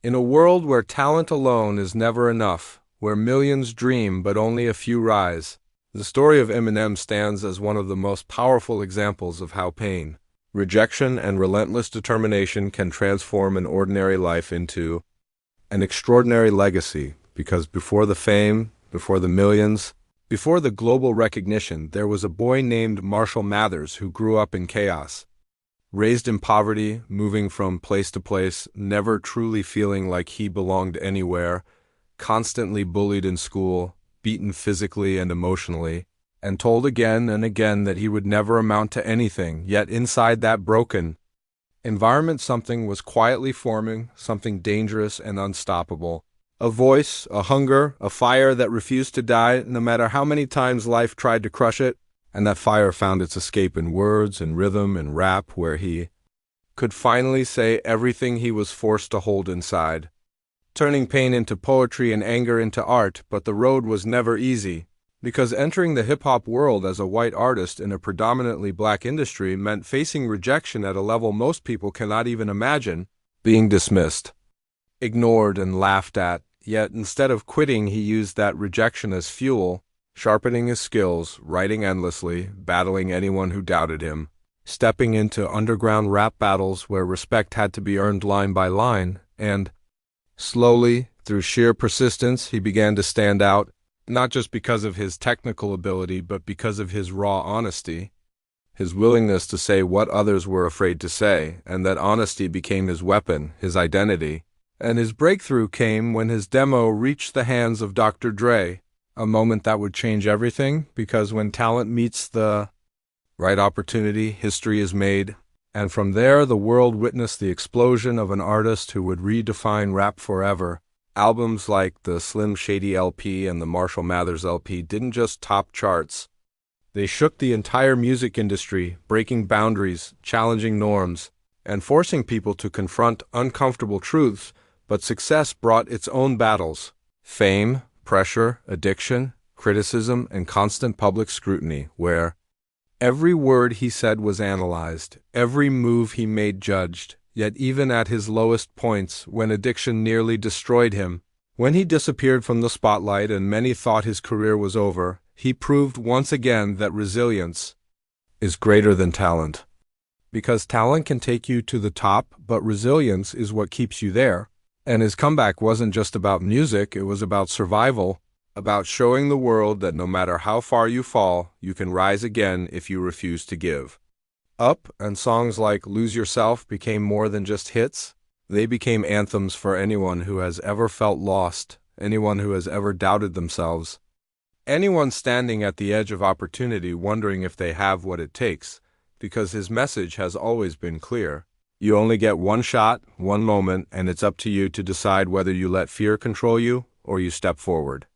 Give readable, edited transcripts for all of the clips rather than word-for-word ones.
In a world where talent alone is never enough, where millions dream but only a few rise, the story of Eminem stands as one of the most powerful examples of how pain, rejection, and relentless determination can transform an ordinary life into an extraordinary legacy, because before the fame, before the millions, before the global recognition, there was a boy named Marshall Mathers who grew up in chaos. Raised in poverty, moving from place to place, never truly feeling like he belonged anywhere, constantly bullied in school, beaten physically and emotionally, and told again and again that he would never amount to anything, yet inside that broken environment something was quietly forming, something dangerous and unstoppable. A voice, a hunger, a fire that refused to die no matter how many times life tried to crush it. And that fire found its escape in words and rhythm and rap, where he could finally say everything he was forced to hold inside, turning pain into poetry and anger into art. But the road was never easy, because entering the hip-hop world as a white artist in a predominantly black industry meant facing rejection at a level most people cannot even imagine, being dismissed, ignored, and laughed at. Yet instead of quitting, he used that rejection as fuel, sharpening his skills, writing endlessly, battling anyone who doubted him, stepping into underground rap battles where respect had to be earned line by line, and slowly, through sheer persistence, he began to stand out, not just because of his technical ability, but because of his raw honesty, his willingness to say what others were afraid to say, and that honesty became his weapon, his identity. And his breakthrough came when his demo reached the hands of Dr. Dre, a moment that would change everything, because when talent meets the right opportunity, history is made. And from there, the world witnessed the explosion of an artist who would redefine rap forever. Albums like the Slim Shady LP and the Marshall Mathers LP didn't just top charts. They shook the entire music industry, breaking boundaries, challenging norms, and forcing people to confront uncomfortable truths. But success brought its own battles: fame, pressure, addiction, criticism, and constant public scrutiny, where every word he said was analyzed, every move he made judged. Yet even at his lowest points, when addiction nearly destroyed him, when he disappeared from the spotlight and many thought his career was over, he proved once again that resilience is greater than talent. Because talent can take you to the top, but resilience is what keeps you there. And his comeback wasn't just about music, it was about survival, about showing the world that no matter how far you fall, you can rise again if you refuse to give up. And songs like Lose Yourself became more than just hits. They became anthems for anyone who has ever felt lost, anyone who has ever doubted themselves, anyone standing at the edge of opportunity wondering if they have what it takes, because his message has always been clear. You only get one shot, one moment, and it's up to you to decide whether you let fear control you or you step forward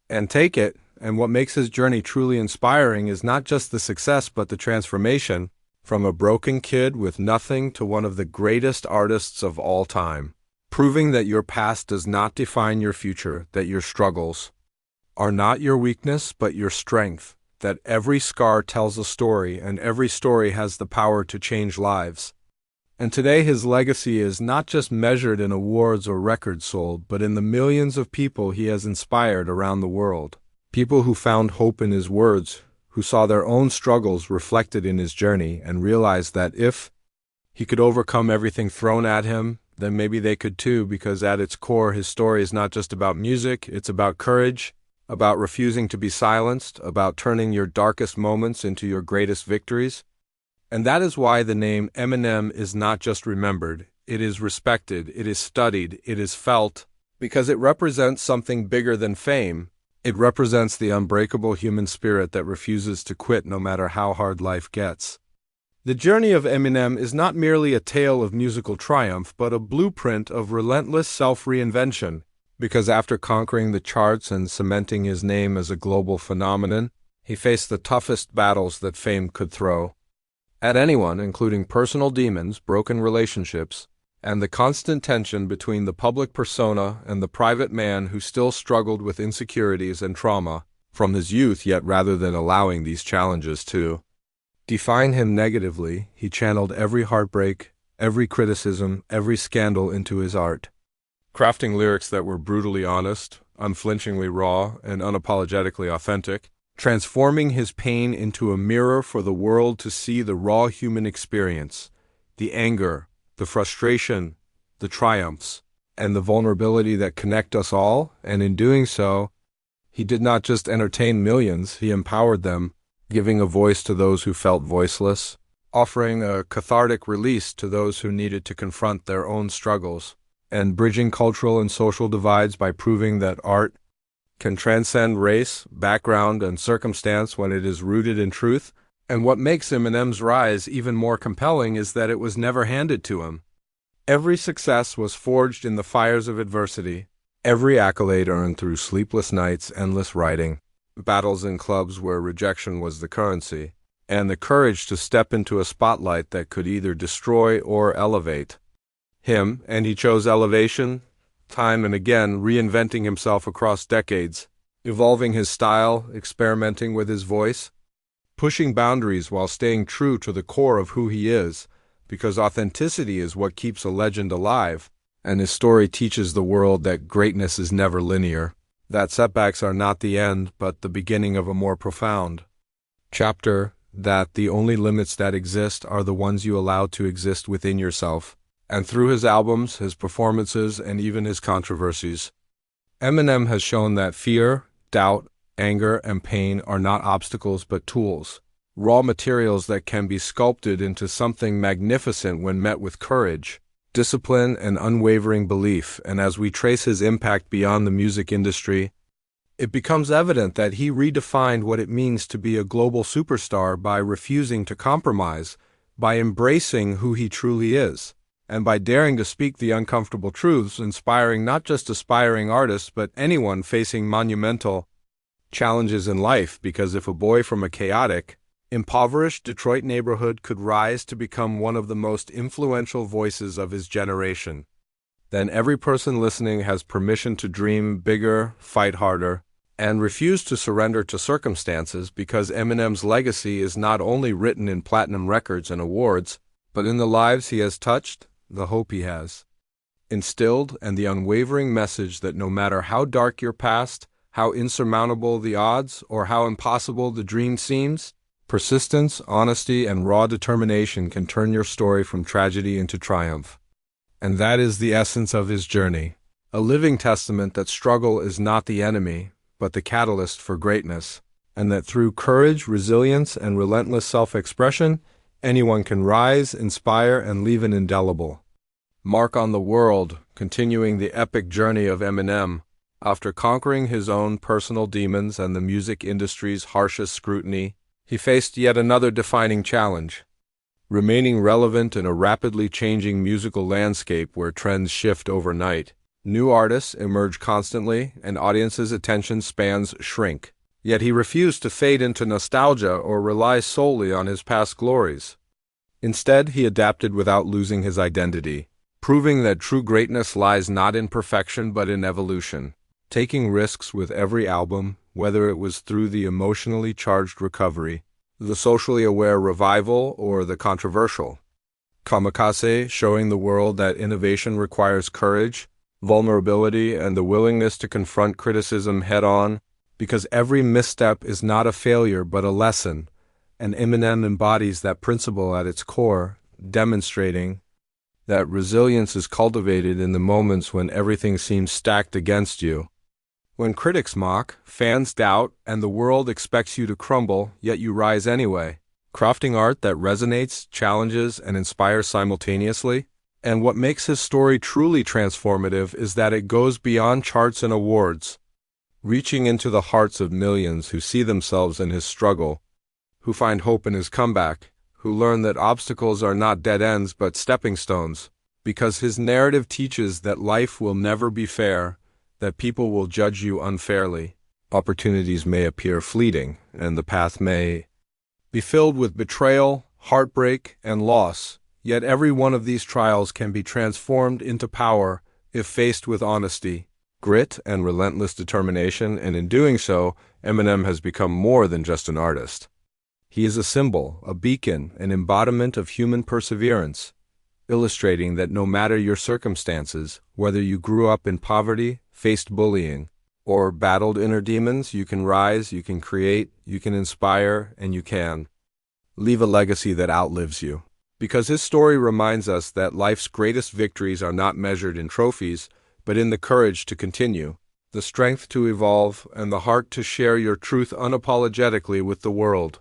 and take it. And what makes his journey truly inspiring is not just the success but the transformation, from a broken kid with nothing to one of the greatest artists of all time, proving that your past does not define your future, that your struggles are not your weakness but your strength, that every scar tells a story and every story has the power to change lives. And today his legacy is not just measured in awards or records sold, but in the millions of people he has inspired around the world. People who found hope in his words, who saw their own struggles reflected in his journey and realized that if he could overcome everything thrown at him, then maybe they could too, because at its core his story is not just about music, it's about courage, about refusing to be silenced, about turning your darkest moments into your greatest victories. And that is why the name Eminem is not just remembered, it is respected, it is studied, it is felt, because it represents something bigger than fame. It represents the unbreakable human spirit that refuses to quit no matter how hard life gets. The journey of Eminem is not merely a tale of musical triumph, but a blueprint of relentless self-reinvention, because after conquering the charts and cementing his name as a global phenomenon, he faced the toughest battles that fame could throw at anyone, including personal demons, broken relationships, and the constant tension between the public persona and the private man who still struggled with insecurities and trauma from his youth. Yet rather than allowing these challenges to define him negatively, he channeled every heartbreak, every criticism, every scandal into his art. crafting lyrics that were brutally honest, unflinchingly raw, and unapologetically authentic, transforming his pain into a mirror for the world to see the raw human experience, the anger, the frustration, the triumphs, and the vulnerability that connect us all, and in doing so, he did not just entertain millions, he empowered them, giving a voice to those who felt voiceless, offering a cathartic release to those who needed to confront their own struggles, and bridging cultural and social divides by proving that art can transcend race, background, and circumstance when it is rooted in truth. And what makes Eminem's rise even more compelling is that it was never handed to him. Every success was forged in the fires of adversity, every accolade earned through sleepless nights, endless writing, battles in clubs where rejection was the currency, and the courage to step into a spotlight that could either destroy or elevate him, and he chose elevation, time and again reinventing himself across decades, evolving his style, experimenting with his voice, pushing boundaries while staying true to the core of who he is, because authenticity is what keeps a legend alive, and his story teaches the world that greatness is never linear, that setbacks are not the end, but the beginning of a more profound chapter, that the only limits that exist are the ones you allow to exist within yourself. And through his albums, his performances, and even his controversies, Eminem has shown that fear, doubt, anger, and pain are not obstacles but tools, raw materials that can be sculpted into something magnificent when met with courage, discipline, and unwavering belief. And as we trace his impact beyond the music industry, it becomes evident that he redefined what it means to be a global superstar by refusing to compromise, by embracing who he truly is, and by daring to speak the uncomfortable truths, inspiring not just aspiring artists but anyone facing monumental challenges in life. Because if a boy from a chaotic, impoverished Detroit neighborhood could rise to become one of the most influential voices of his generation, then every person listening has permission to dream bigger, fight harder, and refuse to surrender to circumstances, because Eminem's legacy is not only written in platinum records and awards, but in the lives he has touched, the hope he has instilled, and the unwavering message that no matter how dark your past, how insurmountable the odds, or how impossible the dream seems, persistence, honesty, and raw determination can turn your story from tragedy into triumph. And that is the essence of his journey, a living testament that struggle is not the enemy, but the catalyst for greatness, and that through courage, resilience, and relentless self-expression, anyone can rise, inspire, and leave an indelible mark on the world. Continuing the epic journey of Eminem, after conquering his own personal demons and the music industry's harshest scrutiny, he faced yet another defining challenge: remaining relevant in a rapidly changing musical landscape where trends shift overnight. New artists emerge constantly, and audiences' attention spans shrink. Yet he refused to fade into nostalgia or rely solely on his past glories. Instead, he adapted without losing his identity, proving that true greatness lies not in perfection but in evolution, taking risks with every album, whether it was through the emotionally charged recovery, the socially aware revival, or the controversial kamikaze, showing the world that innovation requires courage, vulnerability, and the willingness to confront criticism head-on, because every misstep is not a failure but a lesson, and Eminem embodies that principle at its core, demonstrating that resilience is cultivated in the moments when everything seems stacked against you. When critics mock, fans doubt, and the world expects you to crumble, yet you rise anyway, crafting art that resonates, challenges, and inspires simultaneously. And what makes his story truly transformative is that it goes beyond charts and awards, reaching into the hearts of millions who see themselves in his struggle, who find hope in his comeback, who learn that obstacles are not dead ends but stepping stones, because his narrative teaches that life will never be fair, that people will judge you unfairly, opportunities may appear fleeting, and the path may be filled with betrayal, heartbreak, and loss. Yet every one of these trials can be transformed into power if faced with honesty, grit, and relentless determination, and in doing so, Eminem has become more than just an artist. He is a symbol, a beacon, an embodiment of human perseverance, illustrating that no matter your circumstances, whether you grew up in poverty, faced bullying, or battled inner demons, you can rise, you can create, you can inspire, and you can leave a legacy that outlives you. Because his story reminds us that life's greatest victories are not measured in trophies, but in the courage to continue, the strength to evolve, and the heart to share your truth unapologetically with the world.